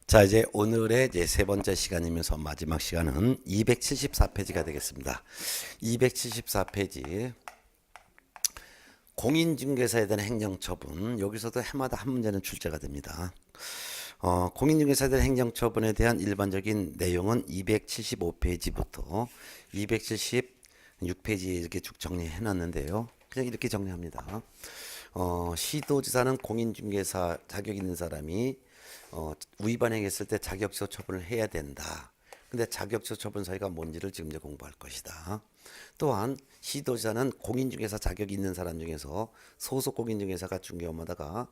자, 이제 오늘의 이제 세 번째 시간이면서 마지막 시간은 274페이지가 되겠습니다. 274페이지 공인중개사에 대한 행정처분. 여기서도 해마다 한 문제는 출제가 됩니다. 공인중개사에 대한 행정처분에 대한 일반적인 내용은 275페이지부터 276페이지 이렇게 쭉 정리해 놨는데요. 그냥 이렇게 정리합니다. 시도지사는 공인중개사 자격 있는 사람이 위반 행했을 때 자격지소 처분을 해야 된다. 근데 자격지소 처분 사유가 뭔지를 지금 이제 공부할 것이다. 또한 시도지사는 공인중개사 자격 있는 사람 중에서 소속 공인중개사가 중개업무하다가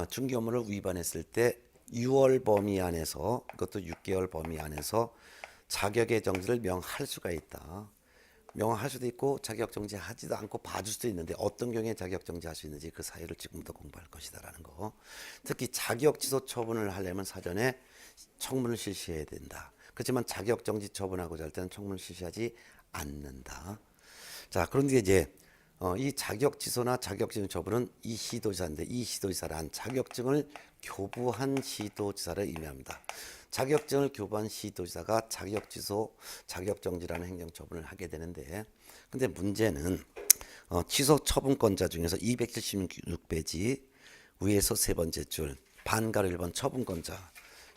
중개업무를 위반했을 때 6월 범위 안에서, 그것도 6개월 범위 안에서 자격의 정지를 명할 수가 있다. 명할 수도 있고 자격 정지하지도 않고 봐줄 수도 있는데 어떤 경우에 자격 정지할 수 있는지 그 사유를 지금부터 공부할 것이다라는 거. 특히 자격 취소 처분을 하려면 사전에 청문을 실시해야 된다. 그렇지만 자격 정지 처분하고자 할 때는 청문을 실시하지 않는다. 자, 그런데 이제 이 자격 취소나 자격증 처분은 이 시도지사인데 이 시도지사란 자격증을 교부한 시도지사를 의미합니다. 자격증을 교부한 시도지사가 자격 취소, 자격 정지라는 행정처분을 하게 되는데, 근데 문제는 취소 처분권자 중에서 276페이지 위에서 세 번째 줄 반가로 1번 처분권자,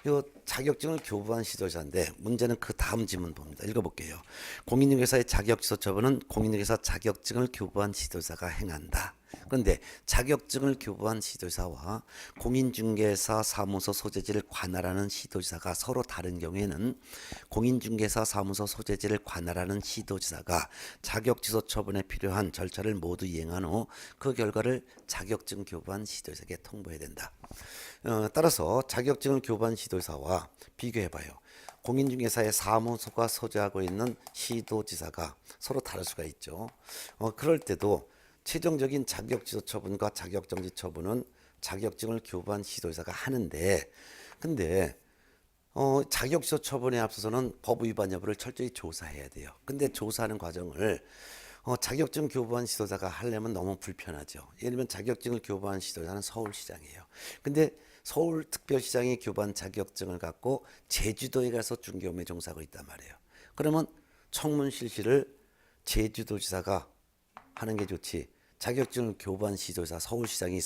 이 자격증을 교부한 시도지사인데 문제는 그 다음 지문 봅니다. 읽어볼게요. 공인중개사의 자격취소 처분은 공인중개사 자격증을 교부한 시도지사가 행한다. 그런데 자격증을 교부한 시도지사와 공인중개사 사무소 소재지를 관할하는 시도지사가 서로 다른 경우에는 공인중개사 사무소 소재지를 관할하는 시도지사가 자격취소 처분에 필요한 절차를 모두 이행한 후 그 결과를 자격증 교부한 시도지사에게 통보해야 된다. 따라서 자격증을 교부한 시도지사와 비교해봐요. 공인중개사의 사무소가 소재하고 있는 시도지사가 서로 다를 수가 있죠. 그럴 때도 최종적인 자격취소 처분과 자격정지 처분은 자격증을 교부한 시도지사가 하는데, 근데 자격취소 처분에 앞서서는 법 위반 여부를 철저히 조사해야 돼요. 근데 조사하는 과정을 자격증 교부한 시도자가 하려면 너무 불편하죠. 예를 들면 자격증을 교부한 시도자는 서울시장이에요. 근데 서울특별시장이 교부한 자격증을 갖고 제주도에 가서 중개업무에 종사하고 있단 말이에요. 그러면 청문 실시를 제주도지사가 하는 게 좋지. 자격증을 교부한 시도지사 서울시장이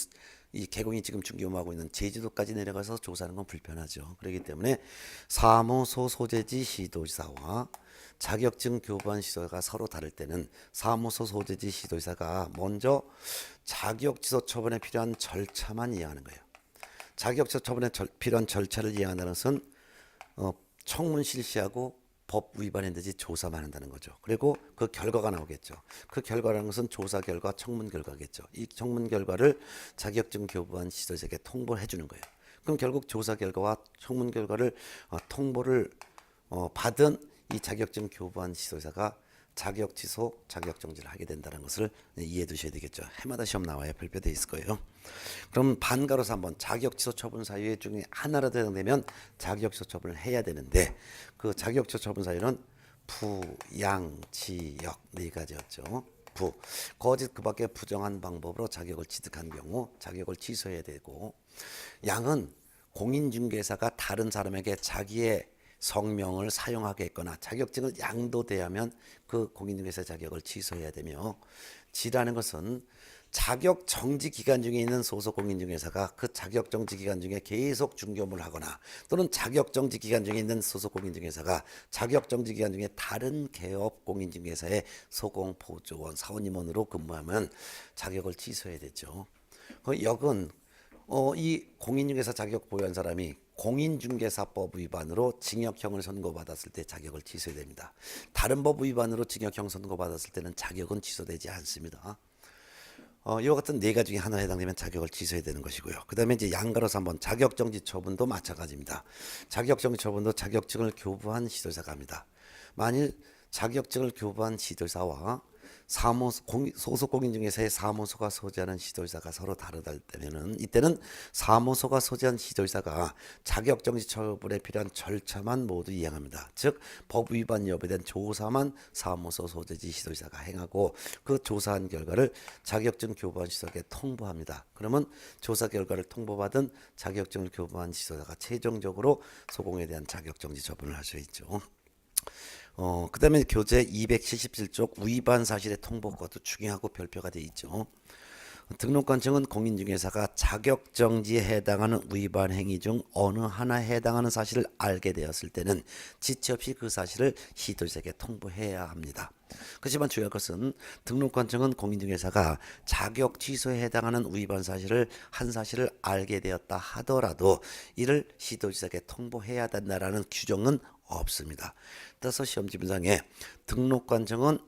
이 개공이 지금 중개업무하고 있는 제주도까지 내려가서 조사하는 건 불편하죠. 그렇기 때문에 사무소 소재지 시도지사와 자격증 교부한 시도지사가 서로 다를 때는 사무소 소재지 시도지사가 먼저 자격취소 처분에 필요한 절차만 이행하는 거예요. 자격취소 처분에 필요한 절차를 이행한다는 것은 청문 실시하고 법 위반했는지 조사만 한다는 거죠. 그리고 그 결과가 나오겠죠. 그 결과라는 것은 조사 결과, 청문 결과겠죠. 이 청문 결과를 자격증 교부한 시도지사에게 통보해 주는 거예요. 그럼 결국 조사 결과와 청문 결과를 통보를 받은 이 자격증 교부한 시도지사가 자격 취소, 자격 정지를 하게 된다는 것을 이해해 두셔야 되겠죠. 해마다 시험 나와야 발표되어 있을 거예요. 그럼 반가로서 한번 자격 취소 처분 사유 중에 하나라도 해당되면 자격 취소 처분을 해야 되는데, 그 자격 취소 처분 사유는 부, 양, 지, 역 네 가지였죠. 부, 거짓 그 밖에 부정한 방법으로 자격을 취득한 경우 자격을 취소해야 되고, 양은 공인중개사가 다른 사람에게 자기의 성명을 사용하게 했거나 자격증을 양도대하면 그 공인중개사 자격을 취소해야 되며, 지라는 것은 자격 정지 기간 중에 있는 소속 공인중개사가 그 자격 정지 기간 중에 계속 중개업무를 하거나, 또는 자격 정지 기간 중에 있는 소속 공인중개사가 자격 정지 기간 중에 다른 개업 공인중개사의 소공, 보조원, 사원임원으로 근무하면 자격을 취소해야 되죠. 그 역은 이 공인중개사 자격 보유한 사람이 공인중개사법 위반으로 징역형을 선고받았을 때 자격을 취소해야 됩니다. 다른 법 위반으로 징역형 선고받았을 때는 자격은 취소되지 않습니다. 이와 같은 네 가지 중에 하나에 해당되면 자격을 취소해야 되는 것이고요. 그 다음에 이제 양가로서 한번 자격정지 처분도 마찬가지입니다. 자격정지 처분도 자격증을 교부한 시도지사가 합니다. 만일 자격증을 교부한 시도지사와 소속 공인중개사의 사무소가 소지하는 시도지사가 서로 다르다 때면은 이때는 사무소가 소지한 시도지사가 자격정지 처분에 필요한 절차만 모두 이행합니다. 즉 법 위반 여부에 대한 조사만 사무소 소재지 시도지사가 행하고 그 조사한 결과를 자격증 교부한 시도에 통보합니다. 그러면 조사 결과를 통보받은 자격증을 교부한 시도자가 최종적으로 소공에 대한 자격정지 처분을 할 수 있죠. 그다음에 교재 277쪽 위반 사실의 통보 것도 중요하고 별표가 돼 있죠. 등록관청은 공인중개사가 자격정지에 해당하는 위반 행위 중 어느 하나에 해당하는 사실을 알게 되었을 때는 지체 없이 그 사실을 시도지사에게 통보해야 합니다. 그렇지만 중요한 것은 등록관청은 공인중개사가 자격 취소에 해당하는 위반 사실을 한 사실을 알게 되었다 하더라도 이를 시도지사에게 통보해야 된다라는 규정은 없습니다. 따라서 시험지문상에 등록관청은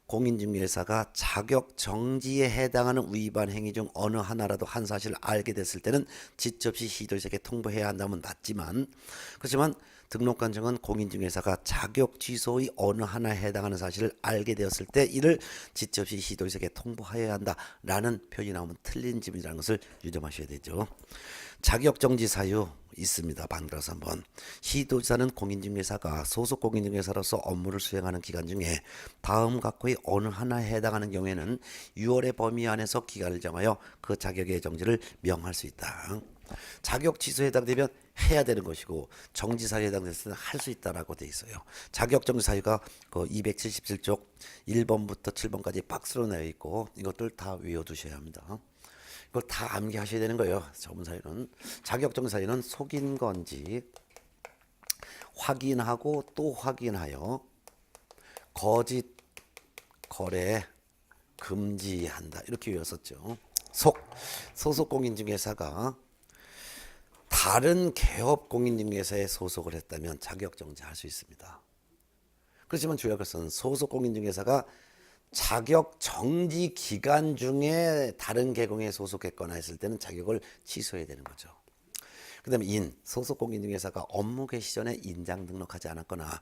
공인중개사가 자격 정지에 해당하는 위반 행위 중 어느 하나라도 한 사실을 알게 됐을 때는 지체 없이 시도지사에게 통보해야 한다면 맞지만 그렇지만 등록관청은 공인중개사가 자격 취소의 어느 하나에 해당하는 사실을 알게 되었을 때 이를 지체 없이 시도지사에게 통보해야 한다라는 표현이 나오면 틀린 지문이라는 것을 유념하셔야 되죠. 자격정지 사유 있습니다. 반드시 한번 시도지사는 공인중개사가 소속 공인중개사로서 업무를 수행하는 기간 중에 다음 각호의 어느 하나에 해당하는 경우에는 6월의 범위 안에서 기간을 정하여 그 자격의 정지를 명할 수 있다. 자격 취소에 해당되면 해야 되는 것이고 정지 사유에 해당됐을 때는 할 수 있다라고 돼 있어요. 자격 정지 사유가 그 277쪽 1번부터 7번까지 박스로 되어 있고 이것들 다 외워두셔야 합니다. 이걸 다 암기하셔야 되는 거예요. 전문 사유는 자격 정지 사유는 속인 건지 확인하고 또 확인하여 거짓 거래 금지한다 이렇게 외웠었죠. 소속 공인중개사가 다른 개업 공인중개사에 소속을 했다면 자격정지할 수 있습니다. 그렇지만 중요한 것은 소속 공인중개사가 자격정지 기간 중에 다른 계공에 소속했거나 했을 때는 자격을 취소해야 되는 거죠. 그 다음에 소속 공인중개사가 업무 개시 전에 인장 등록하지 않았거나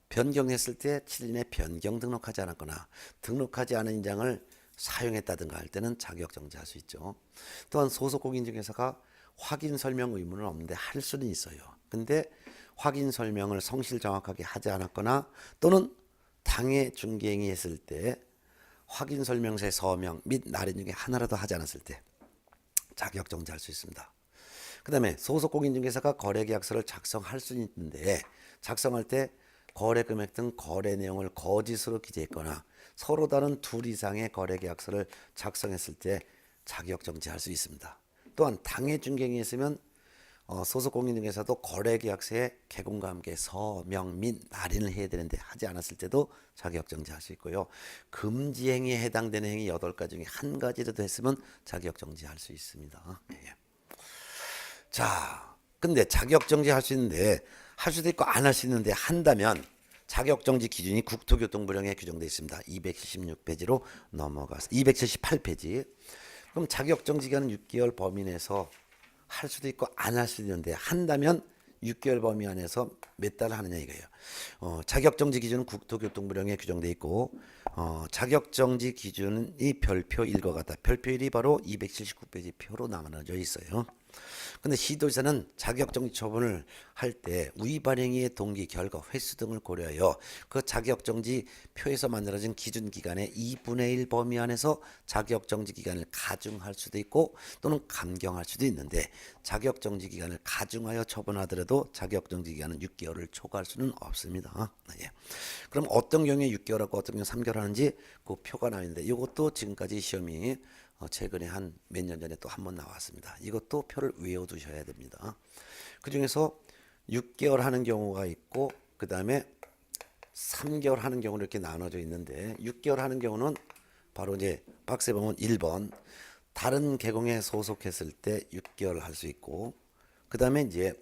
변경했을 때 7일 내 변경 등록하지 않았거나 등록하지 않은 인장을 사용했다든가 할 때는 자격정지할 수 있죠. 또한 소속 공인중개사가 확인 설명 의무는 없는데 할 수는 있어요. 근데 확인 설명을 성실 정확하게 하지 않았거나 또는 당해 중개행위 했을 때 확인 설명서의 서명 및 날인 중에 하나라도 하지 않았을 때 자격 정지할 수 있습니다. 그 다음에 소속 공인중개사가 거래계약서를 작성할 수 있는데 작성할 때 거래 금액 등 거래 내용을 거짓으로 기재했거나 서로 다른 둘 이상의 거래계약서를 작성했을 때 자격 정지할 수 있습니다. 또한 당해 중개행위 했으면 소속 공인중개사도 거래계약서에 개공과 함께 서명 및 날인을 해야 되는데 하지 않았을 때도 자격정지할 수 있고요. 금지행위에 해당되는 행위 8가지 중에 한 가지라도 했으면 자격정지할 수 있습니다. 예. 자, 근데 자격정지할 수 있는데 할 수도 있고 안 할 수 있는데 한다면 자격정지 기준이 국토교통부령에 규정되어 있습니다. 276페이지로 넘어가서 278페이지. 그럼 자격정지 기간은 6개월 범위 내에서 할 수도 있고 안 할 수도 있는데 한다면 6개월 범위 안에서 몇 달 하느냐 이거예요. 자격정지 기준은 국토교통부령에 규정되어 있고 자격정지 기준이 별표 1과 같다. 별표 1이 바로 279페이지 표로 나눠져 있어요. 근데 시도지사는 자격정지 처분을 할 때 위반 행위의 동기, 결과, 횟수 등을 고려하여 그 자격정지 표에서 만들어진 기준 기간의 2분의 1 범위 안에서 자격정지 기간을 가중할 수도 있고 또는 감경할 수도 있는데 자격정지 기간을 가중하여 처분하더라도 자격정지 기간은 6개월을 초과할 수는 없습니다. 예. 그럼 어떤 경우에 6개월하고 어떤 경우에 3개월 하는지 그 표가 나와 있는데 이것도 지금까지 시험이 최근에 한 몇 년 전에 또 한 번 나왔습니다. 이것도 표를 외워두셔야 됩니다. 그 중에서 6개월 하는 경우가 있고 그 다음에 3개월 하는 경우로 이렇게 나눠져 있는데 6개월 하는 경우는 바로 이제 박스에 보면 1번 다른 계공에 소속했을 때 6개월 할 수 있고 그 다음에 이제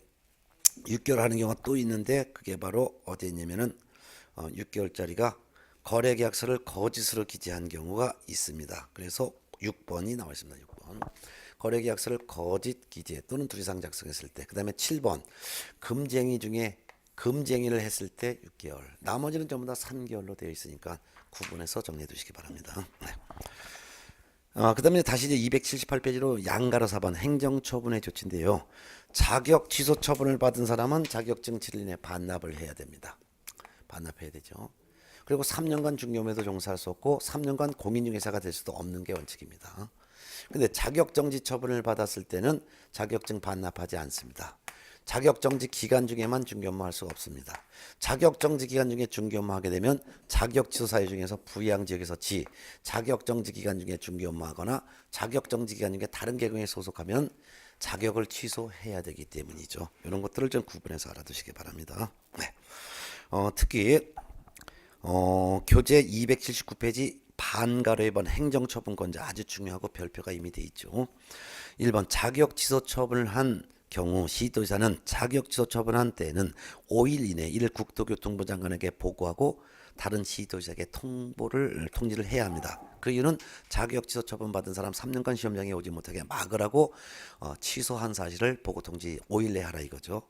6개월 하는 경우가 또 있는데 그게 바로 어디에 있냐면은 6개월짜리가 거래계약서를 거짓으로 기재한 경우가 있습니다. 그래서 6번이 나와 있습니다. 6번. 거래계약서를 거짓 기재 또는 둘 이상 작성했을 때. 그 다음에 7번. 금지행위 중에 금쟁이를 했을 때 6개월, 나머지는 전부 다 3개월로 되어 있으니까 구분해서 정리해 두시기 바랍니다. 네. 그다음에 다시 이제 278페이지로 양가로 4번 행정처분의 조치인데요. 자격 취소 처분을 받은 사람은 자격증 7일 이내 반납을 해야 됩니다. 반납해야 되죠. 그리고 3년간 중개업에도 종사할 수 없고 3년간 공인중개사가 될 수도 없는 게 원칙입니다. 근데 자격정지 처분을 받았을 때는 자격증 반납하지 않습니다. 자격정지 기간 중에만 중개업무할 수가 없습니다. 자격정지 기간 중에 중개업무하게 되면 자격취소 사유 중에서 부양지역에서 지, 자격정지 기간 중에 중개업무하거나 자격정지 기간 중에 다른 계경에 소속하면 자격을 취소해야 되기 때문이죠. 이런 것들을 좀 구분해서 알아두시기 바랍니다. 네. 특히 교재 279페이지 반가로 1번 행정처분권자 아주 중요하고 별표가 이미 돼 있죠. 1번 자격취소 처분을 한 경우 시도지사는 자격취소 처분한 때에는 5일 이내 이를 국토교통부 장관에게 보고하고 다른 시도지사에게 통지를 해야 합니다. 그 이유는 자격취소 처분 받은 사람 3년간 시험장에 오지 못하게 막으라고 취소한 사실을 보고 통지 5일 내에 하라 이거죠.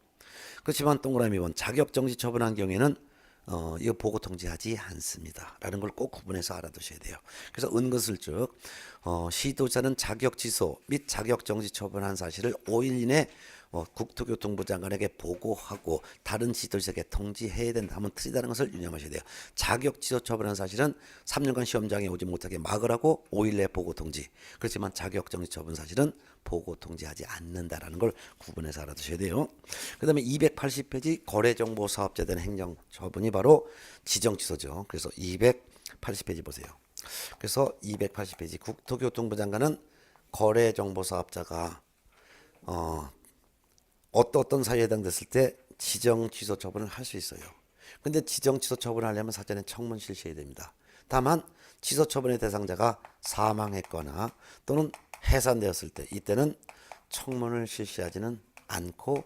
그렇지만 동그라미 2번 자격정지 처분한 경우에는 이거 보고 통지하지 않습니다. 라는 걸 꼭 구분해서 알아두셔야 돼요. 그래서 은근슬쩍 시도자는 자격 취소 및 자격 정지 처분한 사실을 5일 이내 국토교통부 장관에게 보고하고 다른 시도지사에게 통지해야 된다면 틀리다는 것을 유념하셔야 돼요. 자격 취소 처분한 사실은 3년간 시험장에 오지 못하게 막으라고 5일 내 보고 통지. 그렇지만 자격 정지 처분 사실은 보고 통지하지 않는다라는 걸 구분해서 알아두셔야 돼요. 그 다음에 280페이지 거래정보 사업자에 대한 행정처분이 바로 지정취소죠. 그래서 280페이지 보세요. 그래서 280페이지 국토교통부 장관은 거래정보 사업자가 어떤 사유에 해당됐을 때 지정 취소 처분을 할 수 있어요. 근데 지정 취소 처분을 하려면 사전에 청문 실시해야 됩니다. 다만 취소 처분의 대상자가 사망했거나 또는 해산되었을 때 이때는 청문을 실시하지는 않고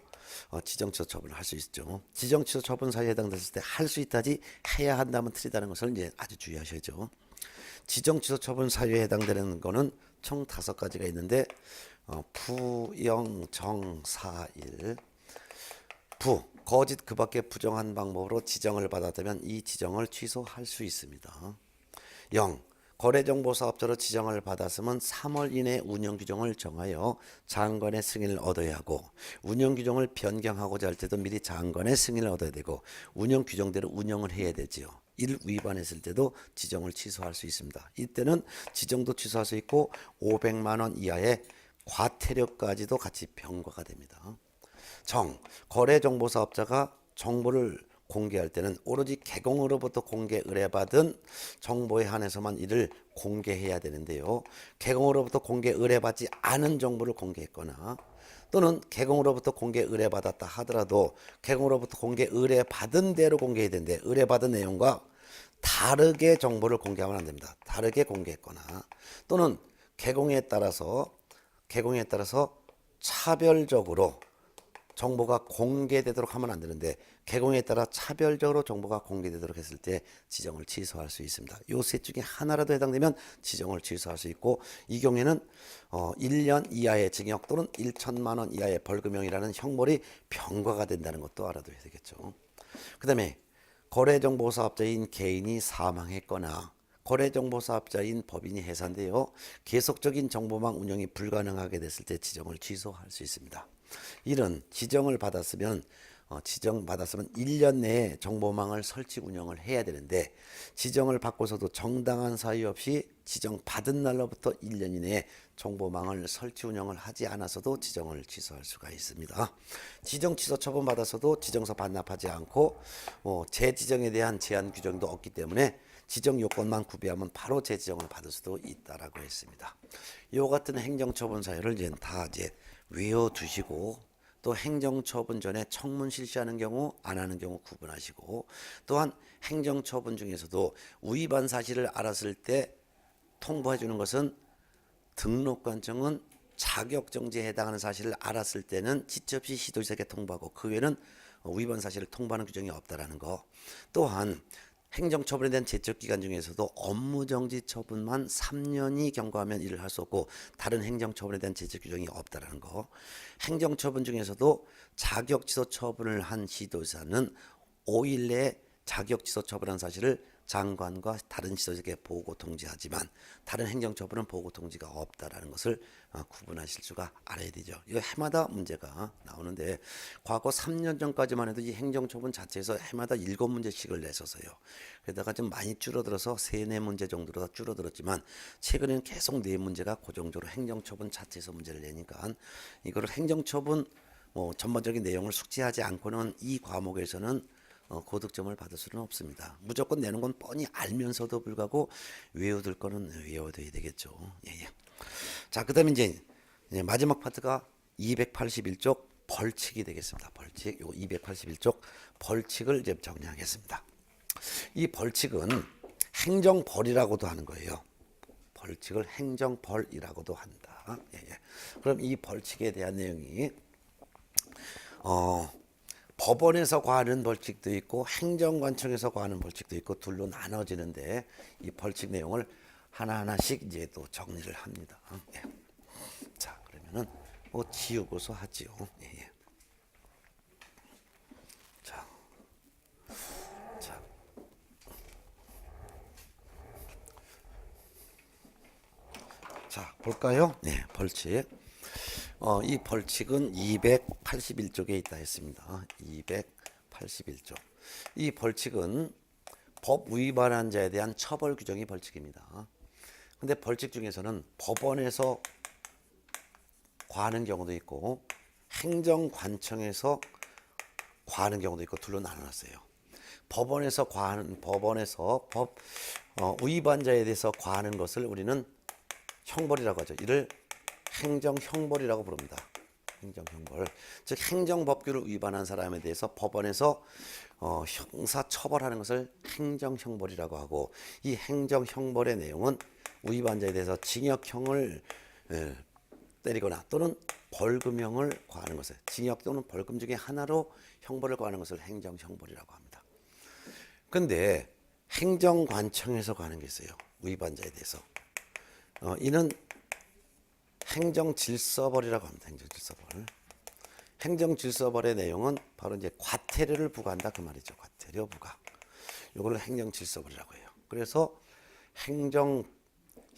지정 취소 처분을 할 수 있죠. 지정 취소 처분 사유에 해당됐을 때 할 수 있다지 해야 한다면 틀리다는 것을 이제 아주 주의하셔야죠. 지정 취소 처분 사유에 해당되는 거는 총 5가지가 있는데 부영정사일 거짓 그 밖에 부정한 방법으로 지정을 받았다면 이 지정을 취소할 수 있습니다. 거래정보사업자로 지정을 받았으면 3월 이내 운영규정을 정하여 장관의 승인을 얻어야 하고 운영규정을 변경하고자 할 때도 미리 장관의 승인을 얻어야 되고 운영규정대로 운영을 해야 되지요. 이를 위반했을 때도 지정을 취소할 수 있습니다. 이때는 지정도 취소할 수 있고 500만 원 이하의 과태료까지도 같이 병과가 됩니다. 거래정보사업자가 정보를 공개할 때는 오로지 개공으로부터 공개 의뢰받은 정보에 한해서만 이를 공개해야 되는데요. 개공으로부터 공개 의뢰받지 않은 정보를 공개했거나 또는 개공으로부터 공개 의뢰받았다 하더라도 개공으로부터 공개 의뢰받은 대로 공개해야 되는데 의뢰받은 내용과 다르게 정보를 공개하면 안 됩니다. 다르게 공개했거나 또는 개공에 따라서 차별적으로 정보가 공개되도록 하면 안 되는데 개공에 따라 차별적으로 정보가 공개되도록 했을 때 지정을 취소할 수 있습니다. 요 셋 중에 하나라도 해당되면 지정을 취소할 수 있고 이 경우에는 1년 이하의 징역 또는 1천만 원 이하의 벌금형이라는 형벌이 병과가 된다는 것도 알아둬야 되겠죠. 그 다음에 거래정보사업자인 개인이 사망했거나 거래정보사업자인 법인이 해산되어 계속적인 정보망 운영이 불가능하게 됐을 때 지정을 취소할 수 있습니다. 이런 지정을 받았으면 1년 내에 정보망을 설치 운영을 해야 되는데 지정을 받고서도 정당한 사유 없이 지정받은 날로부터 1년 이내에 정보망을 설치 운영을 하지 않아서도 지정을 취소할 수가 있습니다. 지정 취소 처분 받아서도 지정서 반납하지 않고 재지정에 대한 제한 규정도 없기 때문에 지정 요건만 구비하면 바로 재지정을 받을 수도 있다라고 했습니다. 이 같은 행정처분 사유를 다 외워두시고 또 행정처분 전에 청문 실시하는 경우 안 하는 경우 구분하시고 또한 행정처분 중에서도 위반 사실을 알았을 때 통보해 주는 것은 등록관청은 자격정지에 해당하는 사실을 알았을 때는 지체 없이 시도지사에게 통보하고 그 외에는 위반 사실을 통보하는 규정이 없다라는 거. 또한 행정처분에 대한 제적기간 중에서도 업무정지 처분만 3년이 경과하면 일을 할 수 없고 다른 행정처분에 대한 제적 규정이 없다라는 거. 행정처분 중에서도 자격취소 처분을 한 시도지사는 5일 내에 자격취소 처분한 사실을 장관과 다른 지도자에게 보고 통지하지만 다른 행정처분은 보고 통지가 없다라는 것을 구분하실 수가 알아야 되죠. 이거 해마다 문제가 나오는데 과거 3년 전까지만 해도 이 행정처분 자체에서 해마다 7문제씩을 냈었어요. 그러다가 좀 많이 줄어들어서 3, 4문제 정도로 다 줄어들었지만 최근에는 계속 4문제가 고정적으로 행정처분 자체에서 문제를 내니까 이거를 행정처분 전반적인 내용을 숙지하지 않고는 이 과목에서는 고득점을 받을 수는 없습니다. 무조건 내는 건 뻔히 알면서도 불구하고 외워둘 거는 외워둬야 되겠죠. 예. 자, 그다음에 이제 마지막 파트가 281쪽 벌칙이 되겠습니다. 벌칙. 요 281쪽 벌칙을 이제 정리하겠습니다. 이 벌칙은 행정벌이라고도 하는 거예요. 벌칙을 행정벌이라고도 한다. 예. 그럼 이 벌칙에 대한 내용이 법원에서 과하는 벌칙도 있고 행정관청에서 과하는 벌칙도 있고 둘로 나눠지는데 이 벌칙 내용을 하나하나씩 이제 또 정리를 합니다. 예. 자, 그러면은 지우고서 하지요. 예. 자, 볼까요? 네, 벌칙. 이 벌칙은 281쪽에 있다 했습니다. 281쪽. 이 벌칙은 법 위반한 자에 대한 처벌 규정이 벌칙입니다. 근데 벌칙 중에서는 법원에서 과하는 경우도 있고 행정관청에서 과하는 경우도 있고 둘로 나눠놨어요. 법원에서 법 위반자에 대해서 과하는 것을 우리는 형벌이라고 하죠. 이를 행정형벌이라고 부릅니다. 행정형벌. 즉 행정법규를 위반한 사람에 대해서 법원에서 형사 처벌하는 것을 행정형벌이라고 하고 이 행정형벌의 내용은 위반자에 대해서 징역형을 때리거나 또는 벌금형을 과하는 것을 징역 또는 벌금 중에 하나로 형벌을 과하는 것을 행정형벌이라고 합니다. 근데 행정관청에서 과하는 게 있어요. 위반자에 대해서. 이는 행정질서벌이라고 합니다. 행정질서벌. 행정질서벌의 내용은 바로 이제 과태료를 부과한다 그 말이죠. 과태료 부과. 이걸 행정질서벌이라고 해요. 그래서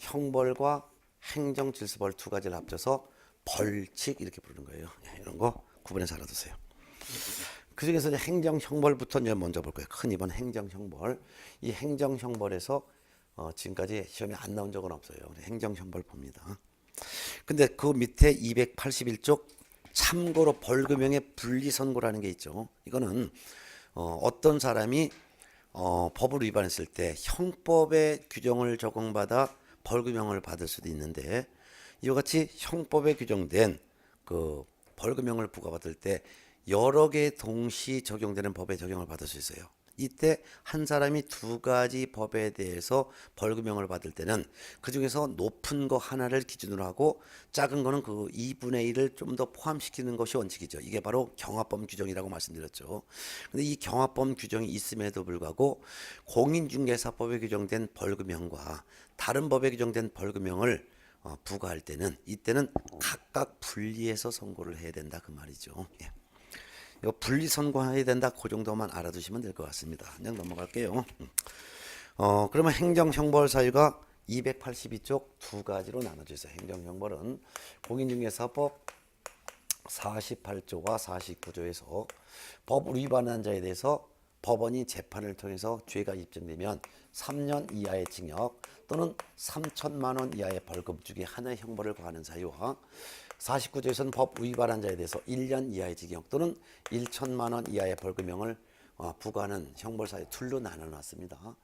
행정형벌과 행정질서벌 두 가지를 합쳐서 벌칙 이렇게 부르는 거예요. 이런 거 구분해서 알아두세요. 그 중에서 행정형벌부터 먼저 볼 거예요. 큰 2번 행정형벌. 이 행정형벌에서 지금까지 시험에 안 나온 적은 없어요. 행정형벌 봅니다. 근데 그 밑에 281쪽 참고로 벌금형의 분리선고라는 게 있죠. 이거는 어떤 사람이 법을 위반했을 때 형법의 규정을 적용받아 벌금형을 받을 수도 있는데 이와 같이 형법에 규정된 그 벌금형을 부과받을 때 여러 개 동시 적용되는 법에 적용을 받을 수 있어요. 이때 한 사람이 두 가지 법에 대해서 벌금형을 받을 때는 그 중에서 높은 거 하나를 기준으로 하고 작은 거는 그 2분의 1을 좀 더 포함시키는 것이 원칙이죠. 이게 바로 경합범 규정이라고 말씀드렸죠. 근데 이 경합범 규정이 있음에도 불구하고 공인중개사법에 규정된 벌금형과 다른 법에 규정된 벌금형을 부과할 때는 이때는 각각 분리해서 선고를 해야 된다 그 말이죠. 예. 이거 분리 선고해야 된다. 그 정도만 알아두시면 될 것 같습니다. 그냥 넘어갈게요. 그러면 행정형벌 사유가 282쪽 두 가지로 나눠져 있어요. 행정형벌은 공인중개사법 48조와 49조에서 법 위반한 자에 대해서 법원이 재판을 통해서 죄가 입증되면 3년 이하의 징역 또는 3천만 원 이하의 벌금 중에 하나의 형벌을 과하는 사유와 49조에서는 법 위반한 자에 대해서 1년 이하의 징역 또는 1천만 원 이하의 벌금형을 부과하는 형벌 사유 둘로 나눠놨습니다.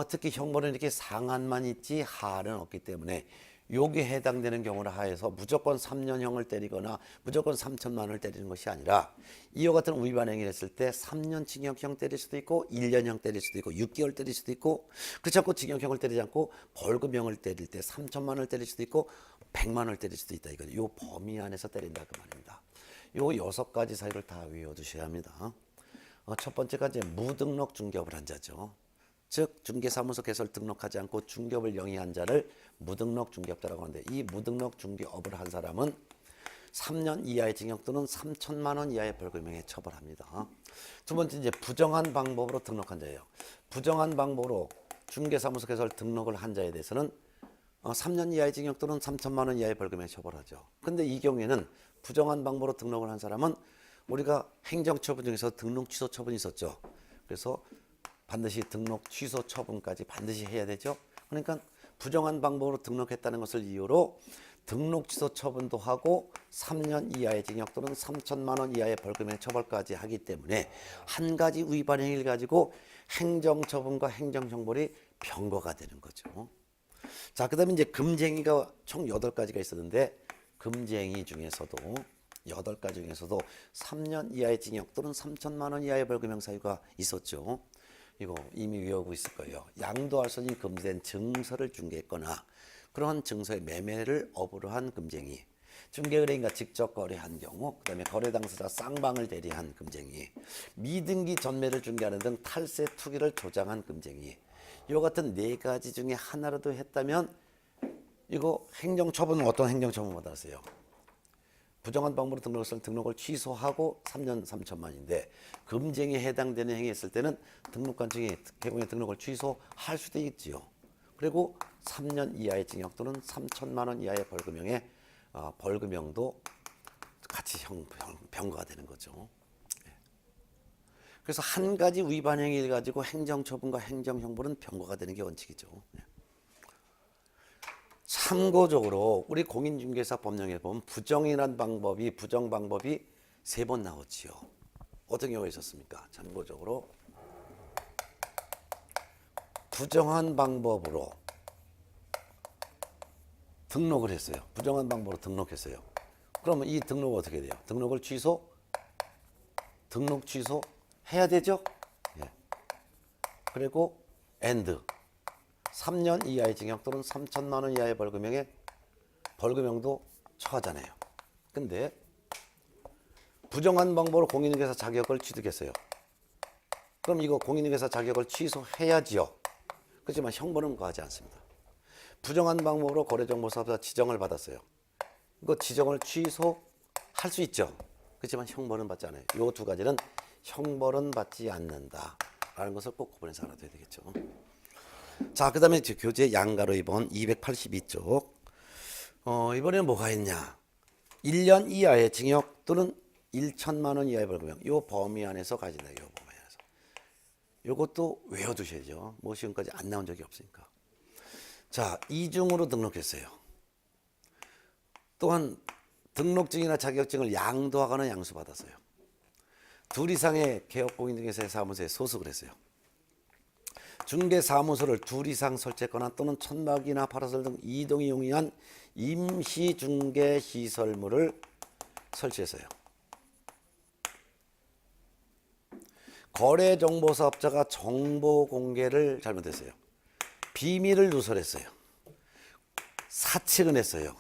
특히 형벌은 이렇게 상한만 있지 하는 없기 때문에 여기에 해당되는 경우를 하여서 무조건 3년형을 때리거나 무조건 3천만 원을 때리는 것이 아니라 이와 같은 위반 행위를 했을 때 3년 징역형 때릴 수도 있고 1년형 때릴 수도 있고 6개월 때릴 수도 있고 그렇지 않고 징역형을 때리지 않고 벌금형을 때릴 때 3천만 원을 때릴 수도 있고 100만 원을 때릴 수도 있다. 이거죠. 요 범위 안에서 때린다 그 말입니다. 요 6가지 사유를 다 외워두셔야 합니다. 첫 번째가 이제 무등록 중개업을 한 자죠. 즉 중개사무소 개설 등록하지 않고 중개업을 영위한 자를 무등록 중개업자라고 하는데, 이 무등록 중개업을 한 사람은 3년 이하의 징역 또는 3천만 원 이하의 벌금형에 처벌합니다. 두 번째, 이제 부정한 방법으로 등록한 자예요. 부정한 방법으로 중개사무소 개설 등록을 한 자에 대해서는 3년 이하의 징역 또는 3천만 원 이하의 벌금에 처벌하죠. 근데 이 경우에는 부정한 방법으로 등록을 한 사람은 우리가 행정처분 중에서 등록 취소 처분이 있었죠. 그래서 반드시 등록 취소 처분까지 반드시 해야 되죠. 그러니까 부정한 방법으로 등록했다는 것을 이유로 등록 취소 처분도 하고 3년 이하의 징역 또는 3천만 원 이하의 벌금의 처벌까지 하기 때문에 한 가지 위반 행위를 가지고 행정처분과 행정형벌이 병거가 되는 거죠. 자, 그다음에 이제 금쟁이가 총 8가지가 있었는데, 금쟁이 중에서도 8가지 중에서도 3년 이하의 징역 또는 3천만 원 이하의 벌금형 사유가 있었죠. 이거 이미 외우고 있을 거예요. 양도할 수 있는 금지된 증서를 중개했거나 그러한 증서의 매매를 업으로 한 금쟁이, 중개의뢰인과 직접 거래한 경우, 그다음에 거래 당사자 쌍방을 대리한 금쟁이, 미등기 전매를 중개하는 등 탈세 투기를 조장한 금쟁이, 이 같은 4가지 중에 하나라도 했다면 이거 행정처분은 어떤 행정처분 받았어요? 부정한 방법으로 등록을 취소하고 3년 3천만인데, 금쟁이에 해당되는 행위했을 때는 등록관청이 개공의 등록을 취소할 수도 있지요. 그리고 3년 이하의 징역 또는 3천만 원 이하의 벌금형에 벌금형도 같이 병거가 되는 거죠. 그래서 한 가지 위반 행위를 가지고 행정처분과 행정형벌은 병거가 되는 게 원칙이죠. 참고적으로 우리 공인중개사 법령에 보면 부정 방법이 3번 나오지요. 어떤 경우가 있었습니까? 참고적으로 부정한 방법으로 등록을 했어요. 부정한 방법으로 등록했어요. 그러면 이 등록은 어떻게 돼요? 등록을 등록 취소 해야 되죠? 예. 그리고 and 3년 이하의 징역 또는 3천만 원 이하의 벌금형도 처하잖아요. 근데 부정한 방법으로 공인중개사 자격을 취득했어요. 그럼 이거 공인중개사 자격을 취소해야지요. 그렇지만 형벌은 구하지 않습니다. 부정한 방법으로 거래정보사업자 지정을 받았어요. 이거 지정을 취소할 수 있죠. 그렇지만 형벌은 받지 않아요. 이 2가지는 형벌은 받지 않는다라는 것을 꼭 구분해서 알아둬야 되겠죠. 자, 그 다음에 교재 양가로 2번 282쪽. 이번에는 뭐가 있냐? 1년 이하의 징역 또는 1천만 원 이하의 벌금형. 이 범위 안에서 가진다. 이 범위 안에서. 이것도 외워두셔야죠. 뭐 지금까지 안 나온 적이 없으니까. 자, 이중으로 등록했어요. 또한 등록증이나 자격증을 양도하거나 양수받았어요. 2 이상의 개업공인중개사의 사무소에 소속을 했어요. 중개사무소를 2 이상 설치했거나 또는 천막이나 파라솔 등 이동이 용이한 임시중개시설물을 설치했어요. 거래정보사업자가 정보 공개를 잘못했어요. 비밀을 누설했어요. 사측은 했어요.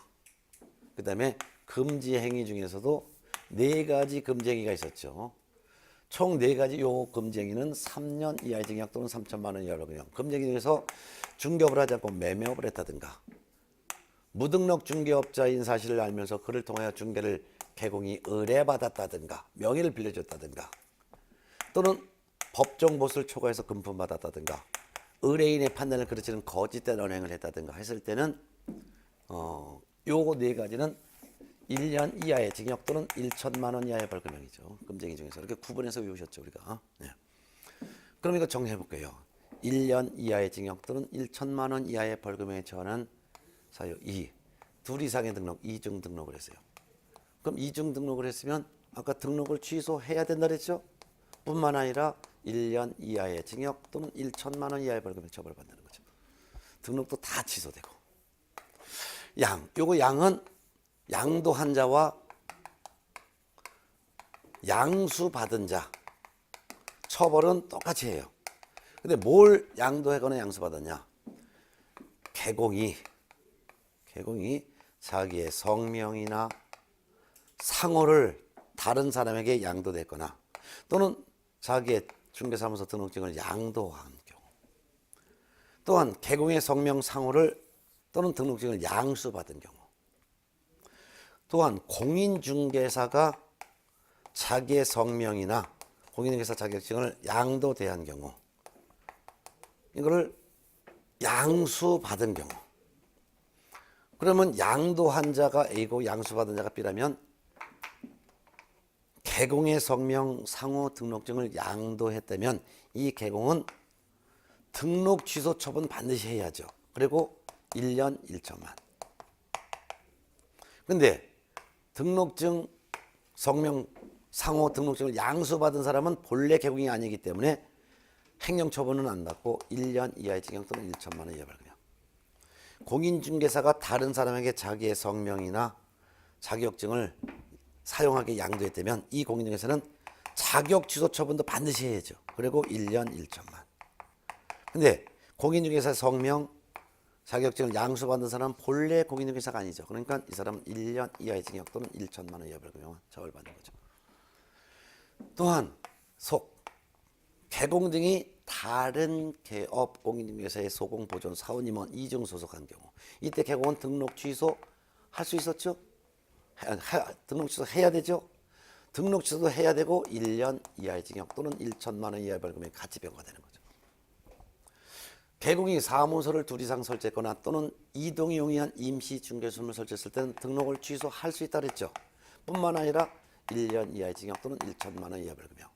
그 다음에 금지 행위 중에서도 4가지 금쟁이가 있었죠. 총 4가지 요 금쟁이는 3년 이하의 징역 또는 3천만 원 이하의 벌금형. 금쟁이 중에서 중개업을 하지 않고 매매업을 했다든가, 무등록 중개업자인 사실을 알면서 그를 통하여 중개를 개공이 의뢰받았다든가, 명의를 빌려줬다든가, 또는 법정 보수를 초과해서 금품받았다든가, 의뢰인의 판단을 그르치는 거짓된 언행을 했다든가 했을 때는 요거 4가지는 1년 이하의 징역 또는 1천만 원 이하의 벌금형이죠. 금쟁이 중에서 이렇게 구분해서 외우셨죠, 우리가. 네. 그럼 이거 정리해 볼게요. 1년 이하의 징역 또는 1천만 원 이하의 벌금형에 처하는 사유 2. 2 이상의 등록, 이중 등록을 했어요. 그럼 이중 등록을 했으면 아까 등록을 취소해야 된다 그랬죠? 뿐만 아니라 1년 이하의 징역 또는 1천만 원 이하의 벌금에 처벌받는 거죠. 등록도 다 취소되고. 요거 양은 양도한 자와 양수받은 자 처벌은 똑같이 해요. 근데 뭘 양도하거나 양수받았냐? 개공이 자기의 성명이나 상호를 다른 사람에게 양도됐거나 또는 자기의 중개사무소 등록증을 양도한 경우, 또한 개공의 성명 상호를 또는 등록증을 양수받은 경우, 또한 공인중개사가 자기의 성명이나 공인중개사 자격증을 양도대한 경우, 이거를 양수받은 경우. 그러면 양도한 자가 A고 양수받은 자가 B라면 개공의 성명 상호 등록증을 양도했다면 이 개공은 등록 취소 처분 반드시 해야죠. 그리고 1년 1천만. 근데 등록증 성명 상호 등록증을 양수받은 사람은 본래 개공이 아니기 때문에 행정처분은 안 받고 1년 이하의 징역 또는 1천만 원 이하 벌금형. 공인중개사가 다른 사람에게 자기의 성명이나 자격증을 사용하게 양도했다면 이 공인중개사는 자격 취소 처분도 반드시 해야죠. 그리고 1년 1천만. 근데 공인중개사 성명, 자격증을 양수받은 사람은 본래 공인중개사가 아니죠. 그러니까 이 사람은 1년 이하의 징역 또는 1천만 원 이하 벌금형은 처벌받는 거죠. 또한 개공 등이 다른 개업 공인중개사의 소공 보존 사원 임원 이중 소속한 경우, 이때 개공은 등록 취소 할 수 있었죠? 등록 취소 해야 되죠? 등록 취소도 해야 되고 1년 이하의 징역 또는 1천만 원 이하의 벌금에 같이 병과되는 거죠. 개공이 사무소를 둘 이상 설치했거나 또는 이동이 용이한 임시 중개소를 설치했을 때는 등록을 취소할 수 있다 그랬죠. 뿐만 아니라 1년 이하의 징역 또는 1천만 원 이하 벌금형.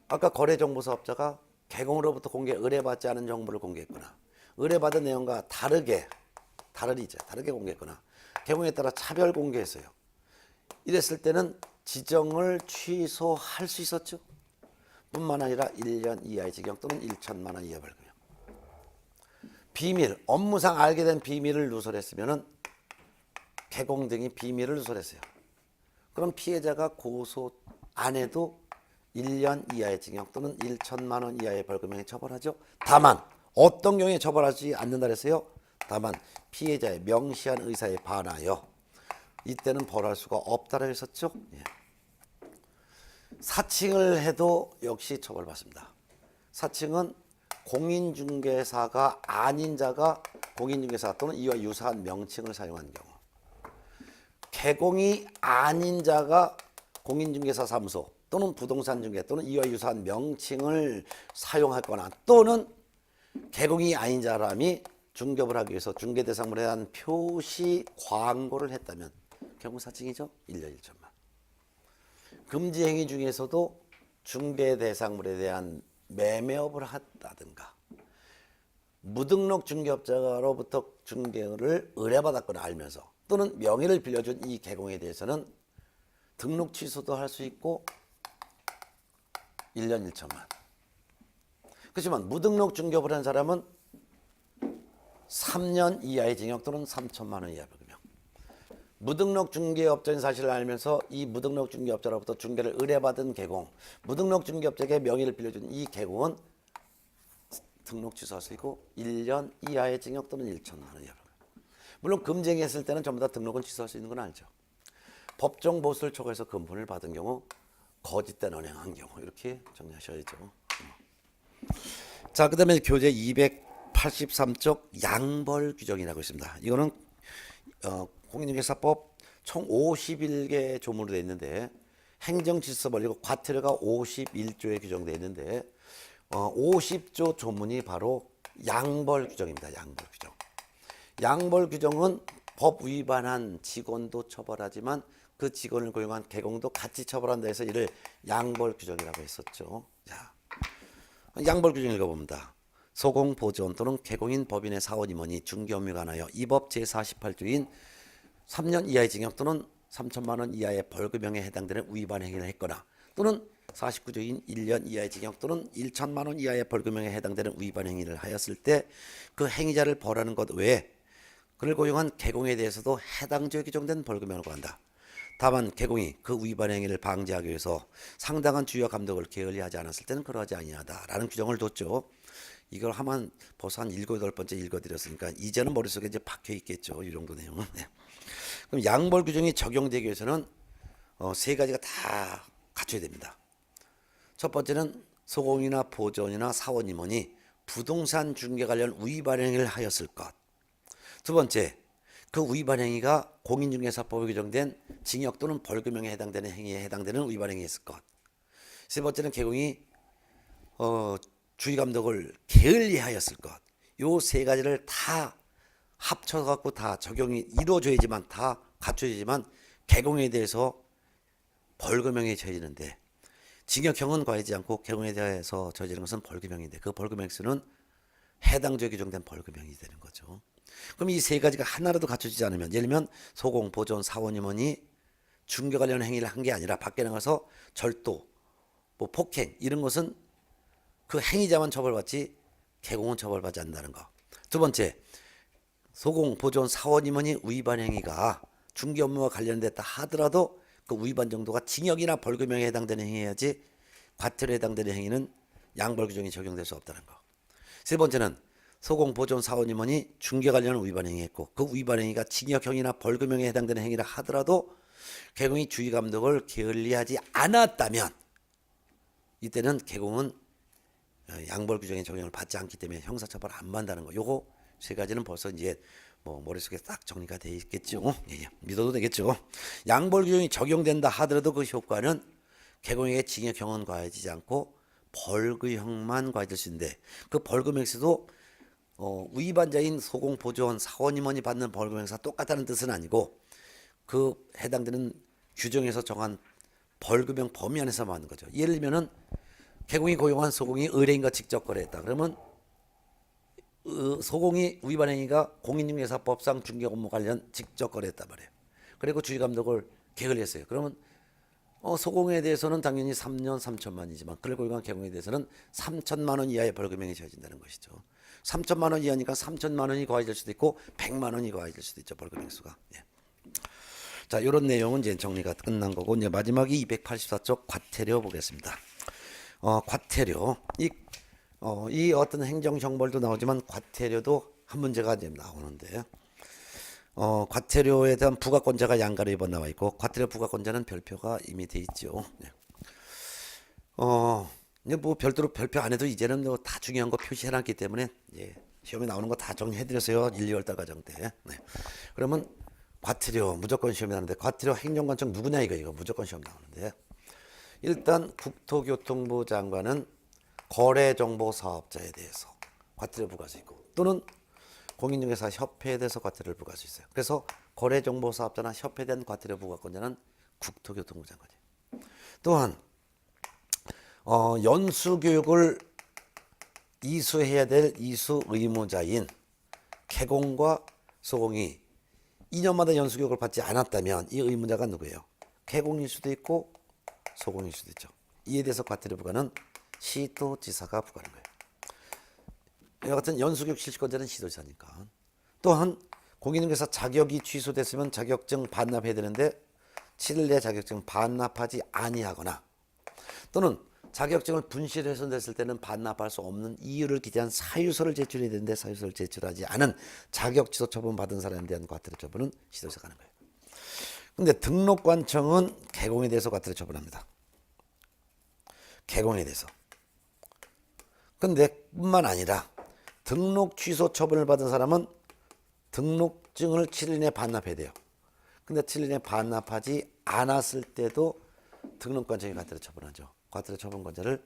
아까 거래정보사업자가 개공으로부터 의뢰받지 않은 정보를 공개했거나 의뢰받은 내용과 다르게 공개했거나 개공에 따라 차별 공개했어요. 이랬을 때는 지정을 취소할 수 있었죠. 뿐만 아니라 1년 이하의 징역 또는 1천만 원 이하 벌금형. 비밀, 업무상 알게 된 비밀을 누설했으면은 개공 등이 비밀을 누설했어요. 그럼 피해자가 고소 안 해도 1년 이하의 징역 또는 1천만 원 이하의 벌금형에 처벌하죠. 다만 어떤 경우에 처벌하지 않는다 그랬어요? 다만 피해자의 명시한 의사에 반하여 이때는 벌할 수가 없다라고 했었죠. 예. 사칭을 해도 역시 처벌받습니다. 사칭은 공인중개사가 아닌 자가 공인중개사 또는 이와 유사한 명칭을 사용한 경우, 개공이 아닌 자가 공인중개사 사무소 또는 부동산중개 또는 이와 유사한 명칭을 사용하거나 또는 개공이 아닌 사람이 중개업을 하기 위해서 중개대상물에 대한 표시 광고를 했다면 경우사칭이죠. 1년 1천만. 금지행위 중에서도 중개대상물에 대한 매매업을 했다든가 무등록 중개업자로부터 중개를 의뢰받았거나 알면서 또는 명의를 빌려준 이 개공에 대해서는 등록 취소도 할 수 있고 1년 1천만. 그렇지만 무등록 중개업을 한 사람은 3년 이하의 징역 또는 3천만 원 이하 벌금형. 무등록 중개업자인 사실을 알면서 이 무등록 중개업자로부터 중개를 의뢰받은 개공, 무등록 중개업자에게 명의를 빌려준 이 개공은 등록 취소할 수 있고 1년 이하의 징역 또는 1천만 원 이하 벌금. 물론 금쟁이했을 때는 전부 다 등록은 취소할 수 있는 건 알죠. 법정 보수를 초과해서 금품을 받은 경우, 거짓된 언행한 경우 이렇게 정리하셔야죠. 자, 그다음에 교재 283쪽 양벌 규정이라고 있습니다. 이거는 공인중개사법 총 51개 조문으로 되어 있는데 행정질서 원리고 과태료가 51조에 규정되어 있는데 50조 조문이 바로 양벌 규정입니다. 양벌 규정. 양벌 규정은 법 위반한 직원도 처벌하지만 그 직원을 고용한 개공도 같이 처벌한다 해서 이를 양벌 규정이라고 했었죠. 자, 양벌 규정 읽어봅니다. 소공 보존 또는 개공인 법인의 사원 임원이 중개 업무에 관하여 이 법 제48조인 3년 이하의 징역 또는 3천만 원 이하의 벌금형에 해당되는 위반 행위를 했거나 또는 49조인 1년 이하의 징역 또는 1천만 원 이하의 벌금형에 해당되는 위반 행위를 하였을 때 그 행위자를 벌하는 것 외에 그를 고용한 개공에 대해서도 해당 조에 규정된 벌금형을 고한다. 다만 개공이 그 위반 행위를 방지하기 위해서 상당한 주의와 감독을 게을리하지 않았을 때는 그러하지 아니하다라는 규정을 뒀죠. 이걸 하면 벌써 한 7, 8번째 읽어드렸으니까 이제는 머릿속에 이제 박혀 있겠죠. 이 정도 내용은. 네. 그럼 양벌 규정이 적용되기 위해서는 세 가지가 다 갖춰야 됩니다. 첫 번째는 소공이나 보존이나 사원 임원이 부동산 중개 관련 위반 행위를 하였을 것. 두 번째, 그 위반 행위가 공인중개사법에 규정된 징역 또는 벌금형에 해당되는 행위에 해당되는 위반 행위였을 것. 세 번째는 개공이 주의감독을 게을리하였을 것. 요 세 가지를 다 합쳐갖고 다 적용이 이루어져야지만 다 갖춰지지만 개공에 대해서 벌금형이 처해지는데 징역형은 가하지 않고 개공에 대해서 저지른 것은 벌금형인데 그 벌금형 수는 해당 지역에 규정된 벌금형이 되는 거죠. 그럼 이 세 가지가 하나라도 갖춰지지 않으면 예를 들면 소공, 보존, 사원, 임원이 중개 관련 행위를 한 게 아니라 밖에 나가서 절도, 뭐 폭행 이런 것은 그 행위자만 처벌받지 개공은 처벌받지 않는다는 거. 두 번째, 소공, 보존, 사원, 임원이 위반 행위가 중개 업무와 관련됐다 하더라도 그 위반 정도가 징역이나 벌금형에 해당되는 행위여야지 과태료에 해당되는 행위는 양벌 규정이 적용될 수 없다는 거. 세 번째는 소공, 보존, 사원, 임원이 중개 관련 위반 행위했고 그 위반 행위가 징역형이나 벌금형에 해당되는 행위라 하더라도 개공이 주의 감독을 게을리하지 않았다면 이때는 개공은 양벌 규정의 적용을 받지 않기 때문에 형사처벌 안 받는다는 거. 요거 세 가지는 벌써 이제 뭐 머릿속에 딱 정리가 돼 있겠죠. 예, 믿어도 되겠죠. 양벌 규정이 적용된다 하더라도 그 효과는 개공에게 징역형은 가해지지 않고 벌금형만 가해질 수 있는데 그 벌금형에서도 위반자인 소공, 보존, 사원, 임원이 받는 벌금형사 똑같다는 뜻은 아니고 그 해당되는 규정에서 정한 벌금형 범위 안에서 맞는 거죠. 예를 들면은 개공이 고용한 소공이 의뢰인과 직접 거래했다. 그러면 소공이 위반 행위가 공인중개사법상 중개 업무 관련 직접 거래했단 말이에요. 그리고 주의감독을 게을리했어요. 그러면 소공에 대해서는 당연히 3년 3천만이지만 그를 고용한 개공에 대해서는 3천만 원 이하의 벌금형이 처해진다는 것이죠. 3천만 원 이하니까 3천만 원이 가해질 수도 있고 100만 원이 가해질 수도 있죠. 벌금형 수가. 예. 자, 이런 내용은 이제 정리가 끝난 거고 이제 마지막이 284쪽 과태료 보겠습니다. 과태료 이 어떤 행정형벌도 나오지만 과태료도 한 문제가 이제 나오는데 과태료에 대한 부과권자가 양가로 2번 나와 있고 과태료 부과권자는 별표가 이미 돼 있죠. 네. 이제 뭐 별도로 별표 안 해도 이제는 뭐 다 중요한 거 표시해놨기 때문에 예, 시험에 나오는 거 다 정리해드렸어요. 1, 2월 달 과정 때. 네. 그러면 과태료 무조건 시험에 나오는데 과태료 행정관청 누구냐 이거 무조건 시험 나오는데 일단 국토교통부 장관은 거래정보사업자에 대해서 과태료 부과할 수 있고 또는 공인중개사 협회에 대해서 과태료를 부과할 수 있어요. 그래서 거래정보사업자나 협회에 대한 과태료 부과권자는 국토교통부 장관이에요. 또한 연수교육을 이수해야 될 이수 의무자인 개공과 소공이 2년마다 연수교육을 받지 않았다면 이 의무자가 누구예요? 개공일 수도 있고 소공일 수도 있죠. 이에 대해서 과태료 부과는 시도지사가 부과하는 거예요. 이와 같은 연수교육 실시권자는 시도지사니까. 또한 공인중개사 자격이 취소됐으면 자격증 반납해야 되는데 7일 내 자격증 반납하지 아니하거나 또는 자격증을 분실훼손됐을 때는 반납할 수 없는 이유를 기재한 사유서를 제출해야 되는데 사유서를 제출하지 않은 자격 취소 처분 받은 사람에 대한 과태료 처분은 시도지사가 하는 거예요. 근데 등록관청은 개공에 대해서 과태료 처분합니다. 개공에 대해서. 근데 뿐만 아니라 등록 취소 처분을 받은 사람은 등록증을 7일 내에 반납해야 돼요. 근데 7일 내에 반납하지 않았을 때도 등록관청이 과태료 처분하죠. 과태료 처분권자를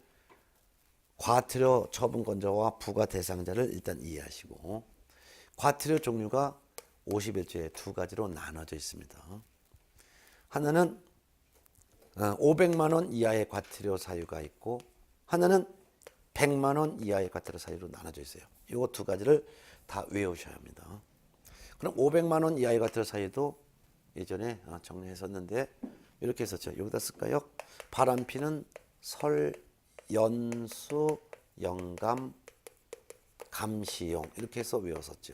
과태료 처분권자와 부과 대상자를 일단 이해하시고 과태료 종류가 51조에 두 가지로 나눠져 있습니다. 하나는 500만 원 이하의 과태료 사유가 있고 하나는 100만 원 이하의 과태료 사유로 나눠져 있어요. 이거 두 가지를 다 외우셔야 합니다. 그럼 500만 원 이하의 과태료 사유도 예전에 정리했었는데 이렇게 했었죠. 여기다 쓸까요? 바람피는 설, 연수, 영감, 감시용 이렇게 해서 외웠었죠.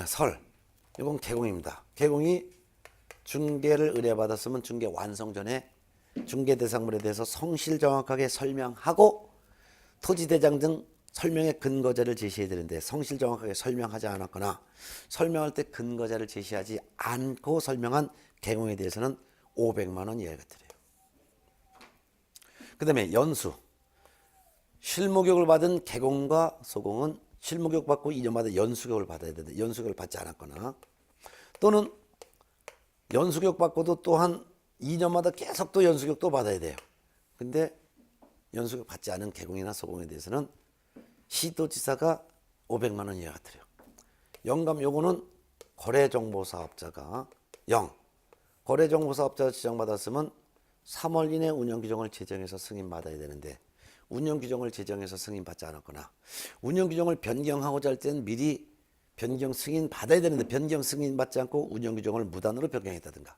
설, 이건 개공입니다. 개공이 중개를 의뢰받았으면 중개 완성 전에 중개 대상물에 대해서 성실 정확하게 설명하고 토지대장 등 설명의 근거자를 제시해야 되는데 성실 정확하게 설명하지 않았거나 설명할 때 근거자를 제시하지 않고 설명한 개공에 대해서는 500만 원 이하의 과태료예요. 그 다음에 연수. 실무교육을 받은 개공과 소공은 실무교육 받고 2년마다 연수교육을 받아야 되는데 연수교육을 받지 않았거나, 또는 연수교육 받고도 또한 2년마다 계속 또 연수교육도 받아야 돼요. 근데 연수교육 받지 않은 개공이나 소공에 대해서는 시도지사가 500만 원 이하가 들어요. 영감 요거는 거래정보사업자가 0. 거래정보사업자가 지정받았으면 3월 이내 운영규정을 제정해서 승인받아야 되는데 운영규정을 제정해서 승인받지 않았거나 운영규정을 변경하고자 할 때는 미리 변경 승인 받아야 되는데 변경 승인 받지 않고 운영규정을 무단으로 변경했다든가,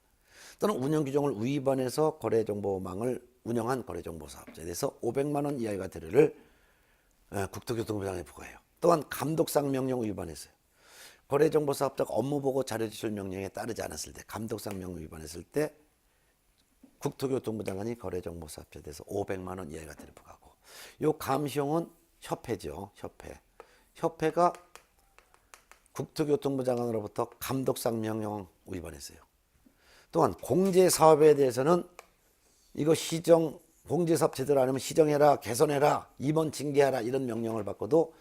또는 운영규정을 위반해서 거래정보망을 운영한 거래정보사업자에 대해서 500만 원 이하의 과태료를 국토교통부장에 부과해요. 또한 감독상 명령 위반했어요. 거래정보사업자가 업무보고 자료제출 명령에 따르지 않았을 때, 감독상 명령 위반했을 때 국토교통부 장관이 거래정보사업자에 대해서 500만 원 이하의 과태료를 부과하고, 요 감시용은 협회죠. 협회가 국토교통부 장관으로부터 감독상 명령 위반했어요. 또한 공제사업에 대해서는 이거 시정, 공제사업 제대로 안 하면 시정해라, 개선해라, 임원 징계하라 이런 명령을 받고도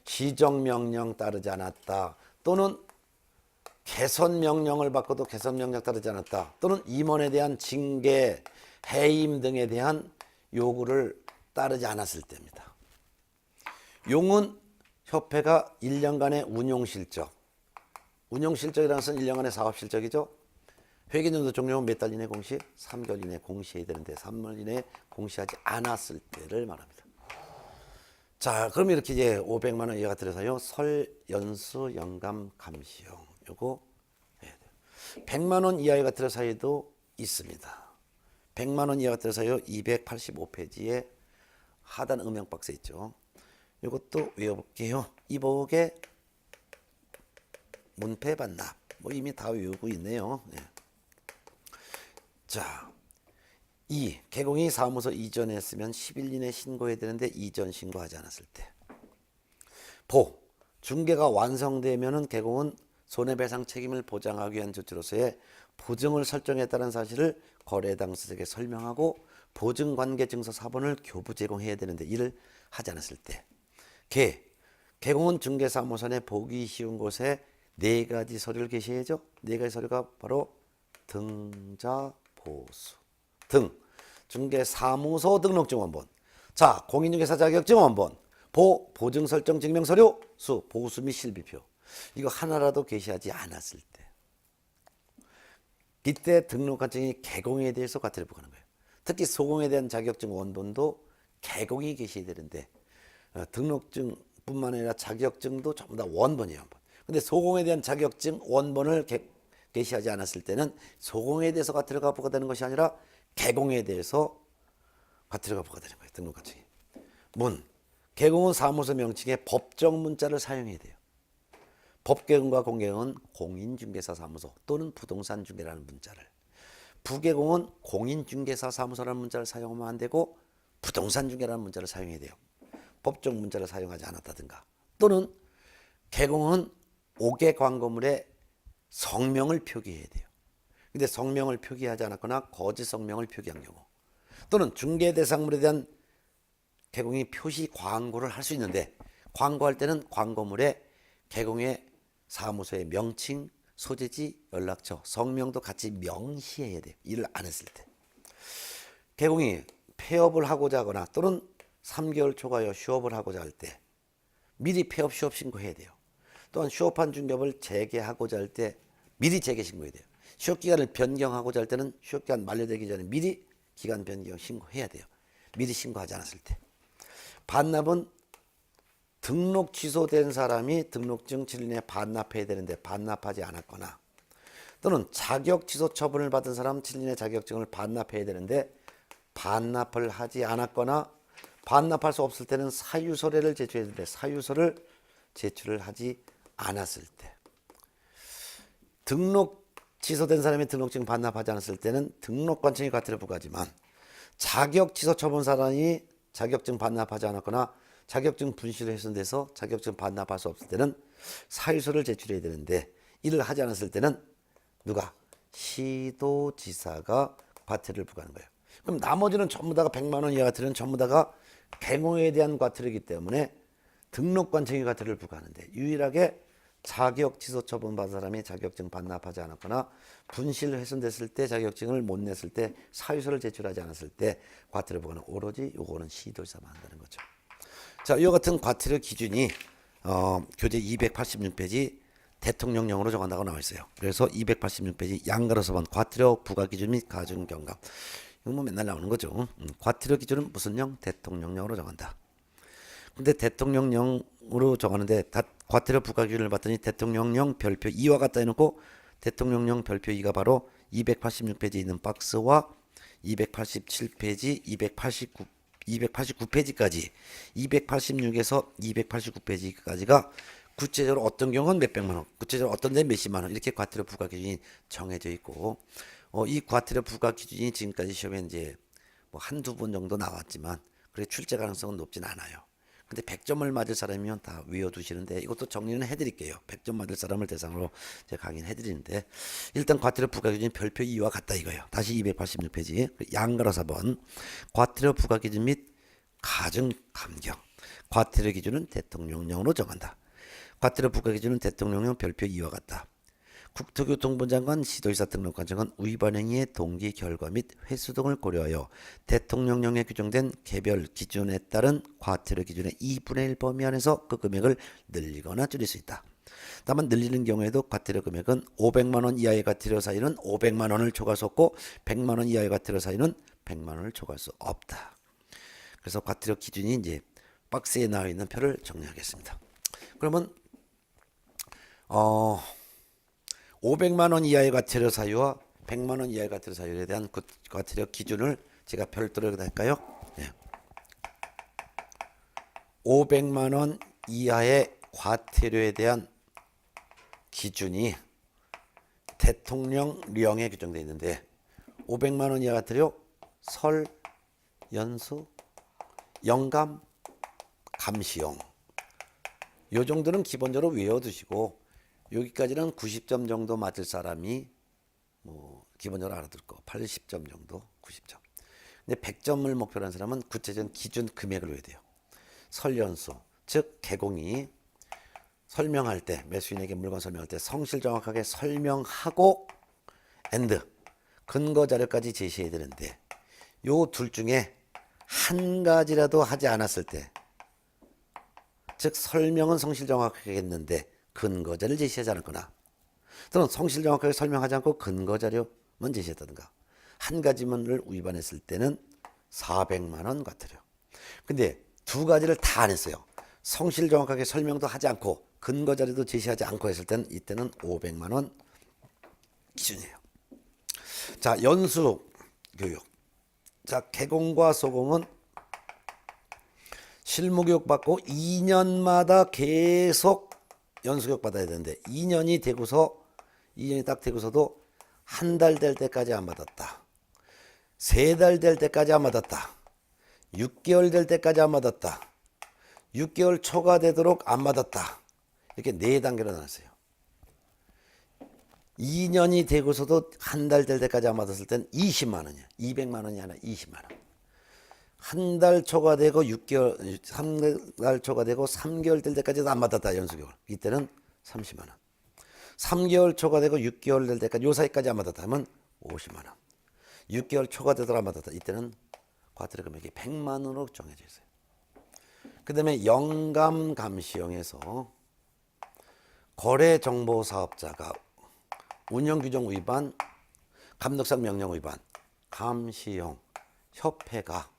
시정명령 따르지 않았다, 또는 개선명령을 받고도 개선명령 따르지 않았다, 또는 임원에 대한 징계, 해임 등에 대한 요구를 따르지 않았을 때입니다. 용은 협회가 1년간의 운용실적, 운용실적이라는 것은 1년간의 사업실적이죠. 회계연도 종료는 몇 달 이내 공시? 3개월 이내 공시해야 되는데 3월 이내에 공시하지 않았을 때를 말합니다. 자, 그럼 이렇게 이제 500만 원 이하가 들어서요. 설, 연수, 영감, 감시용 요거 해야 돼요. 100만 원 이하가 들어서도 있습니다. 100만 원 이하가 들어서요. 285페이지에 하단 음영 박스 있죠. 요것도 외워볼게요. 이복의 문패 반납. 뭐 이미 다 외우고 있네요. 네. 자, 2. 개공이 사무소 이전했으면 10일 이내 신고해야 되는데 이전 신고하지 않았을 때. 보. 중개가 완성되면은 개공은 손해배상 책임을 보장하기 위한 조치로서의 보증을 설정했다는 사실을 거래 당사자에게 설명하고 보증관계증서 사본을 교부 제공해야 되는데 이를 하지 않았을 때. 개. 개공은 중개사무소 내 보기 쉬운 곳에 4가지 서류를 게시해야죠. 4가지 서류가 바로 등자, 보수, 등, 중개사무소 등록증 원본, 자, 공인중개사 자격증 원본, 보, 보증 설정 증명 서류, 수, 보수 및 실비표. 이거 하나라도 게시하지 않았을 때, 이때 등록관청이 개공에 대해서 과태료를 부과하는 거예요. 특히 소공에 대한 자격증 원본도 개공이 게시해야 되는데 등록증뿐만 아니라 자격증도 전부 다 원본이에요. 원본. 근데 소공에 대한 자격증 원본을 게시하지 않았을 때는 소공에 대해서 과태료가 부과되는 것이 아니라 개공에 대해서 과태료가 부과되는 거예요. 등록관청이. 문. 개공은 사무소 명칭에 법정 문자를 사용해야 돼요. 법개공과 공개공은 공인중개사 사무소 또는 부동산 중개라는 문자를, 부개공은 공인중개사 사무소라는 문자를 사용하면 안 되고 부동산 중개라는 문자를 사용해야 돼요. 법정 문자를 사용하지 않았다든가, 또는 개공은 5개 광고물에 성명을 표기해야 돼요. 근데 성명을 표기하지 않았거나 거짓 성명을 표기한 경우, 또는 중개 대상물에 대한 개공이 표시 광고를 할 수 있는데 광고할 때는 광고물에 개공의 사무소의 명칭, 소재지, 연락처, 성명도 같이 명시해야 돼요. 일을 안 했을 때. 개공이 폐업을 하고자 하거나 또는 3개월 초과하여 휴업을 하고자 할 때 미리 폐업 휴업 신고해야 돼요. 또한 휴업한 중개업을 재개하고자 할 때 미리 재개 신고해야 돼요. 휴업기간을 변경하고자 할 때는 휴업기간 만료되기 전에 미리 기간 변경 신고해야 돼요. 미리 신고하지 않았을 때. 반납은 등록 취소된 사람이 등록증 7일 내에 반납해야 되는데 반납하지 않았거나, 또는 자격 취소 처분을 받은 사람 7일 내에 자격증을 반납해야 되는데 반납을 하지 않았거나, 반납할 수 없을 때는 사유서를 제출해야 되는데 사유서를 제출을 하지 않았을 때. 등록 취소된 사람이 등록증 반납하지 않았을 때는 등록관청이 과태료 부과하지만, 자격 취소 처분 사람이 자격증 반납하지 않았거나 자격증 분실로 훼손돼서 자격증 반납할 수 없을 때는 사유서를 제출해야 되는데 이를 하지 않았을 때는 누가? 시도지사가 과태료를 부과하는 거예요. 그럼 나머지는 전부 다가 100만 원 이하가 들은 전부 다가 갱호에 대한 과태료이기 때문에 등록관청이 과태료를 부과하는데 유일하게 자격 취소 처분 받은 사람이 자격증 반납하지 않았거나 분실 훼손됐을 때 자격증을 못 냈을 때 사유서를 제출하지 않았을 때 과태료 부과는 오로지 요거는 시도지사만 한다는 거죠. 자, 이와 같은 과태료 기준이 교재 286페이지 대통령령으로 정한다고 나와 있어요. 그래서 286페이지 양가로서 본 과태료 부과 기준 및 가중 경감. 이거 뭐 맨날 나오는 거죠. 과태료 기준은 무슨 령? 대통령령으로 정한다. 근데 대통령령으로 정하는데 과태료 부과 기준을 봤더니 대통령령 별표 2와 같다 해놓고 대통령령 별표 2가 바로 286페이지에 있는 박스와 287페이지, 289페이지까지 286에서 289페이지까지가 구체적으로 어떤 경우는 몇백만 원, 구체적으로 어떤 데 몇십만 원 이렇게 과태료 부과 기준이 정해져 있고 이 과태료 부과 기준이 지금까지 시험에 이제 뭐 한두 번 정도 나왔지만 그래 출제 가능성은 높진 않아요. 근데 100점을 맞을 사람이면 다 외워두시는데 이것도 정리는 해드릴게요. 100점 맞을 사람을 대상으로 제가 강의는 해드리는데 일단 과태료 부과 기준이 별표 2와 같다 이거예요. 다시 286페이지 양가로 4번 과태료 부과 기준 및 가중 감경 과태료 기준은 대통령령으로 정한다. 과태료 부과 기준은 대통령령 별표 2와 같다. 국토교통부 장관 시도지사 등록관청은 위반 행위의 동기 결과 및 횟수 등을 고려하여 대통령령에 규정된 개별 기준에 따른 과태료 기준의 2분의 1 범위 안에서 그 금액을 늘리거나 줄일 수 있다. 다만 늘리는 경우에도 과태료 금액은 500만 원 이하의 과태료 사유는 500만 원을 초과할 수 없고 100만 원 이하의 과태료 사유는 100만 원을 초과할 수 없다. 그래서 과태료 기준이 이제 박스에 나와 있는 표를 정리하겠습니다. 그러면 500만 원 이하의 과태료 사유와 100만 원 이하의 과태료 사유에 대한 과태료 기준을 제가 별도로 할까요? 네. 500만 원 이하의 과태료에 대한 기준이 대통령령에 규정되어 있는데 500만 원 이하 과태료 설, 연수, 영감, 감시용 요 정도는 기본적으로 외워두시고 여기까지는 90점 정도 맞을 사람이 뭐 기본적으로 알아둘 거 80점 정도 90점. 근데 100점을 목표로 한 사람은 구체적인 기준 금액을 외워야 돼요. 설연수 즉 개공이 설명할 때 매수인에게 물건 설명할 때 성실 정확하게 설명하고 엔드 근거 자료까지 제시해야 되는데 요 둘 중에 한 가지라도 하지 않았을 때 즉 설명은 성실 정확하게 했는데 근거 자료를 제시하지 않았거나 또는 성실 정확하게 설명하지 않고 근거 자료만 제시했다든가 한 가지만을 위반했을 때는 400만 원 과태료. 근데 두 가지를 다 안 했어요. 성실 정확하게 설명도 하지 않고 근거 자료도 제시하지 않고 했을 때는 이때는 500만 원 기준이에요. 자, 연수 교육. 자, 개공과 소공은 실무교육 받고 2년마다 계속 연수교육 받아야 되는데 2년이 딱 되고서도 한 달 될 때까지 안 받았다. 3달 될 때까지 안 받았다. 6개월 될 때까지 안 받았다. 6개월 초과되도록 안 받았다. 이렇게 4단계로 나눴어요. 2년이 되고서도 한 달 될 때까지 안 받았을 땐 20만 원이야. 200만 원이 아니라 20만 원. 한 달 초과되고 6개월, 3달 초과되고 3개월 될 때까지도 안 받았다. 연수교육을. 이때는 30만 원. 3개월 초과되고 6개월 될 때까지 요 사이까지 안 받았다 하면 50만 원. 6개월 초과되도록 안 받았다. 이때는 과태료 금액이 100만 원으로 정해져 있어요. 그 다음에 영감 감시용에서 거래정보사업자가 운영규정 위반, 감독상 명령 위반, 감시용, 협회가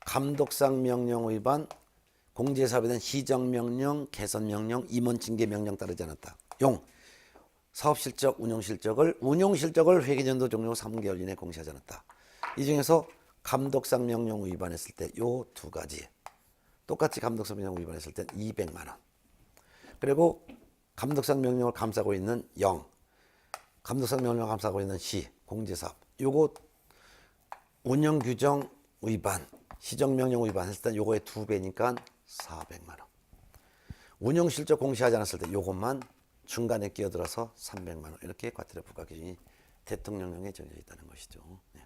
감독상 명령 위반, 공제사업에 대한 시정명령, 개선명령, 임원징계명령 따르지 않았다. 용, 사업실적, 운용실적을 회계연도 종료 3개월 이내 공시하지 않았다. 이 중에서 감독상 명령 위반했을 때 요 두 가지 똑같이 감독상 명령 위반했을 때 200만 원. 그리고 감독상 명령을 감싸고 있는 영, 감독상 명령을 감싸고 있는 시, 공제사업 요거 운영규정 위반, 시정명령 위반했을 때 요거의 2배니까 400만 원. 운영실적 공시하지 않았을 때 요것만 중간에 끼어들어서 300만 원. 이렇게 과태료 부과 기준이 대통령령에 정해져 있다는 것이죠. 네.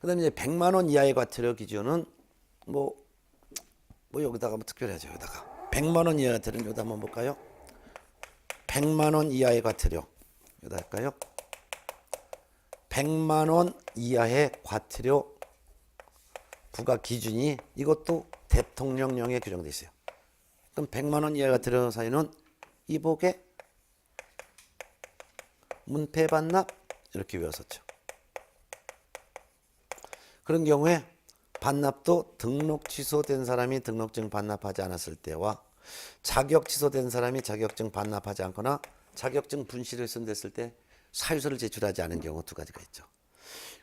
그 다음에 이제 100만 원 이하의 과태료 기준은 뭐 뭐 여기다가 뭐 특별하죠. 여기다가 100만 원 이하의 과태료 여기다 한번 볼까요? 100만 원 이하의 과태료 여기다 할까요? 100만 원 이하의 과태료 부과 기준이 이것도 대통령령에 규정되어 있어요. 그럼 100만 원 이하의 과태료 사유는 이복에 문패 반납 이렇게 외웠었죠. 그런 경우에 반납도 등록 취소된 사람이 등록증 반납하지 않았을 때와 자격 취소된 사람이 자격증 반납하지 않거나 자격증 분실이 훼손됐을 때 사유서를 제출하지 않은 경우 두 가지가 있죠.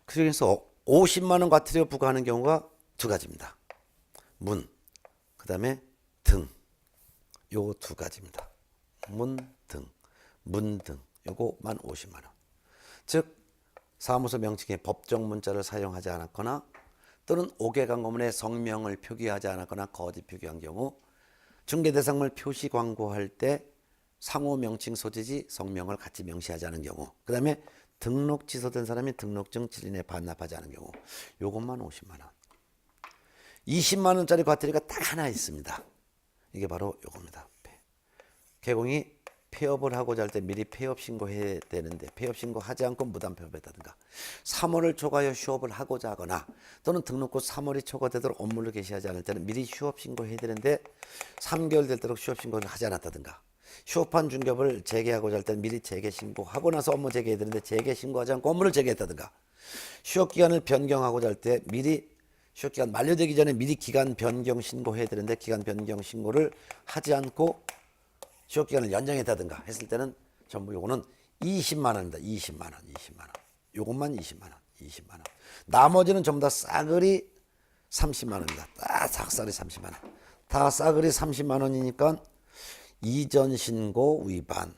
그래서 50만 원 과태료 부과하는 경우가 두 가지입니다. 문, 그 다음에 등. 요 두 가지입니다. 문 등, 문 등. 요거만 50만 원. 즉 사무소 명칭에 법정 문자를 사용하지 않았거나 또는 5개 광고문에 성명을 표기하지 않았거나 거짓 표기한 경우 중개대상물 표시 광고할 때 상호 명칭 소재지 성명을 같이 명시하지 않은 경우 그 다음에 등록 취소된 사람이 등록증 질인에 반납하지 않은 경우 요것만 50만 원. 20만 원짜리 과태료가 딱 하나 있습니다. 이게 바로 요겁니다. 개공이 폐업을 하고자 할 때 미리 폐업 신고해야 되는데 폐업 신고하지 않고 무단 폐업했다든가 3월을 초과하여 휴업을 하고자 하거나 또는 등록후 3월이 초과되도록 업무를 개시하지 않을 때는 미리 휴업 신고해야 되는데 3개월 되도록 휴업 신고를 하지 않았다든가 휴업한 중개업을 재개하고자 할 때는 미리 재개 신고하고 나서 업무 재개해야 되는데 재개 신고하지 않고 업무를 재개했다든가 휴업기간을 변경하고자 할 때 미리 휴업기간 만료되기 전에 미리 기간 변경 신고해야 되는데 기간 변경 신고를 하지 않고 휴업기간을 연장했다든가 했을 때는 전부 요거는 20만 원입니다. 20만 원, 20만 원. 요것만 20만 원, 20만 원. 나머지는 전부 다 싸그리 30만 원입니다. 다 싹싸리 30만 원. 다 싸그리 30만 원이니까 이전 신고 위반,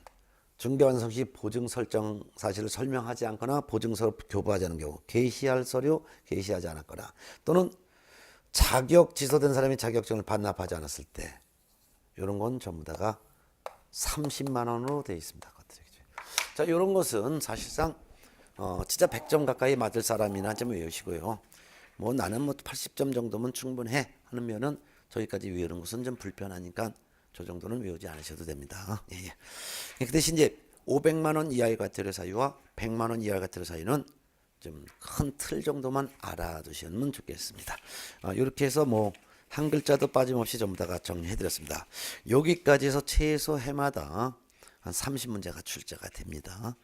중개완성 시 보증 설정 사실을 설명하지 않거나 보증서를 교부하지 않은 경우, 게시할 서류 게시하지 않았거나 또는 자격 취소된 사람이 자격증을 반납하지 않았을 때 이런 건 전부 다가 30만 원으로 되어 있습니다. 자, 이런 것은 사실상 진짜 100점 가까이 맞을 사람이나 좀 외우시고요. 뭐 나는 뭐 80점 정도면 충분해 하는 면은 저기까지 외우는 것은 좀 불편하니까 저 정도는 외우지 않으셔도 됩니다. 예, 예. 그 대신 이제 500만 원 이하의 과태료 사유와 100만 원 이하의 과태료 사유는 좀 큰 틀 정도만 알아두시면 좋겠습니다. 이렇게 해서 뭐 한 글자도 빠짐없이 전부 다가 정리해드렸습니다. 여기까지 해서 최소 해마다 한 30문제가 출제가 됩니다.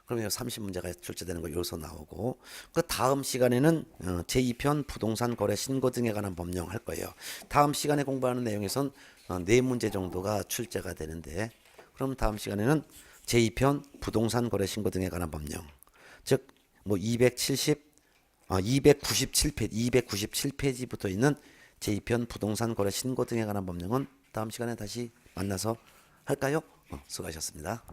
그러면 30문제가 출제되는 거 여기서 나오고 그 다음 시간에는 제2편 부동산 거래 신고 등에 관한 법령 할 거예요. 다음 시간에 공부하는 내용에선 4문제 정도가 출제가 되는데 그럼 다음 시간에는 제2편 부동산 거래 신고 등에 관한 법령 즉 뭐 297페이지부터 있는 제2편 부동산 거래 신고 등에 관한 법령은 다음 시간에 다시 만나서 할까요? 수고하셨습니다.